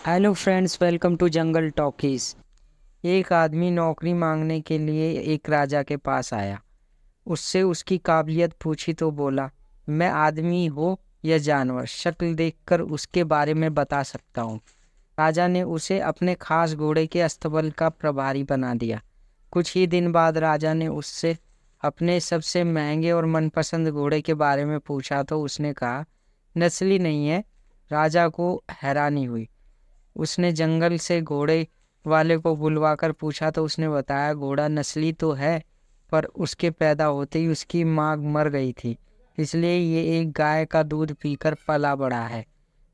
Hello friends, welcome to jungle talkies. एक आदमी नौकरी मांगने के लिए एक राजा के पास आया। उससे उसकी काबिलियत पूछी तो बोला, मैं आदमी हो या जानवर, शक्ल देखकर उसके बारे में बता सकता हूँ। राजा ने उसे अपने खास घोड़े के अस्तबल का प्रभारी बना दिया। कुछ ही दिन बाद राजा ने उससे अपने सबसे महंगे और मनपसंद घोड़े के बारे में पूछा तो उसने कहा, नस्ली नहीं है। राजा को हैरानी हुई। उसने जंगल से घोड़े वाले को बुलवाकर पूछा तो उसने बताया, घोड़ा नस्ली तो है, पर उसके पैदा होते ही उसकी माँ मर गई थी, इसलिए ये एक गाय का दूध पीकर पला बड़ा है।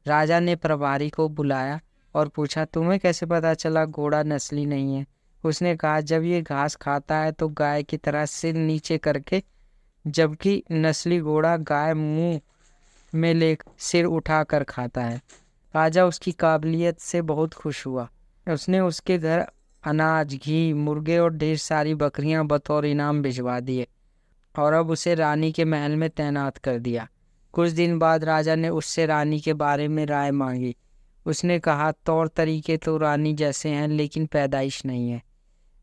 राजा ने प्रभारी को बुलाया और पूछा, तुम्हें कैसे पता चला घोड़ा नस्ली नहीं है? उसने कहा, जब ये घास खाता है तो गाय की तरह सिर नीचे करके, जबकि नस्ली घोड़ा गाय मुंह में ले सिर उठाकर खाता है। राजा उसकी काबिलियत से बहुत खुश हुआ। उसने उसके घर अनाज, घी, मुर्गे और ढेर सारी बकरियां बतौर इनाम भिजवा दिए और अब उसे रानी के महल में तैनात कर दिया। कुछ दिन बाद राजा ने उससे रानी के बारे में राय मांगी। उसने कहा, तौर तरीके तो रानी जैसे हैं, लेकिन पैदाइश नहीं है।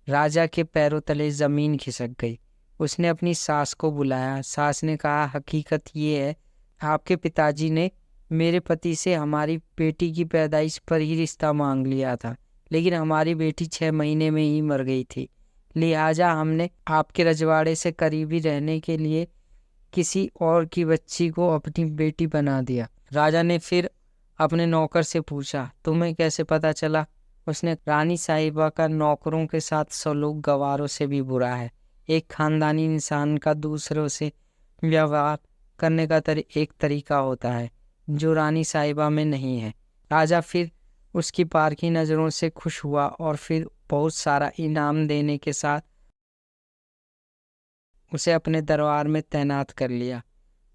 राजा के पैरों तले जमीन खिसक गई। उसने अपनी सास को बुलाया। सास ने कहा, हकीकत ये है, आपके पिताजी ने मेरे पति से हमारी बेटी की पैदाइश पर ही रिश्ता मांग लिया था, लेकिन हमारी बेटी 6 महीने में ही मर गई थी। लिहाजा हमने आपके रजवाड़े से करीबी रहने के लिए किसी और की बच्ची को अपनी बेटी बना दिया। राजा ने फिर अपने नौकर से पूछा, तुम्हें कैसे पता चला? उसने, रानी साहिबा का नौकरों के साथ सलूक गवारों से भी बुरा है। एक खानदानी इंसान का दूसरों से व्यवहार करने का एक तरीका होता है जो रानी साहिबा में नहीं है। राजा फिर उसकी पारखी नज़रों से खुश हुआ और फिर बहुत सारा इनाम देने के साथ उसे अपने दरबार में तैनात कर लिया।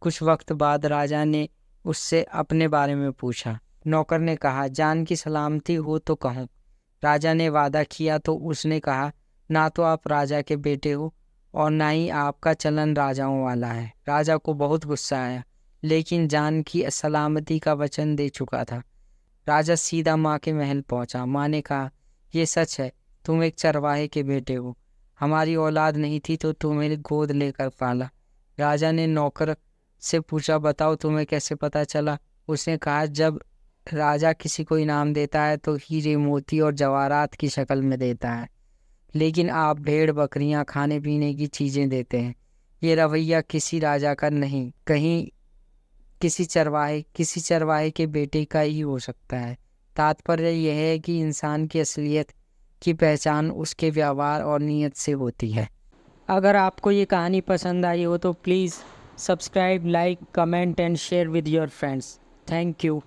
कुछ वक्त बाद राजा ने उससे अपने बारे में पूछा। नौकर ने कहा, जान की सलामती हो तो कहूँ। राजा ने वादा किया तो उसने कहा, ना तो आप राजा के बेटे हो और ना ही आपका चलन राजाओं वाला है। राजा को बहुत गुस्सा आया, लेकिन जान की सलामती का वचन दे चुका था। राजा सीधा माँ के महल पहुंचा। माँ ने कहा, ये सच है, तुम एक चरवाहे के बेटे हो। हमारी औलाद नहीं थी तो तुम्हें गोद लेकर पाला। राजा ने नौकर से पूछा, बताओ तुम्हें कैसे पता चला? उसने कहा, जब राजा किसी को इनाम देता है तो हीरे, मोती और जवाहरात की शक्ल में देता है, लेकिन आप भेड़, बकरियां, खाने पीने की चीजें देते हैं। ये रवैया किसी राजा का नहीं, कहीं किसी चरवाहे के बेटे का ही हो सकता है। तात्पर्य यह है कि इंसान की असलियत की पहचान उसके व्यवहार और नीयत से होती है। अगर आपको ये कहानी पसंद आई हो तो please subscribe, like, comment and share with your friends. Thank you.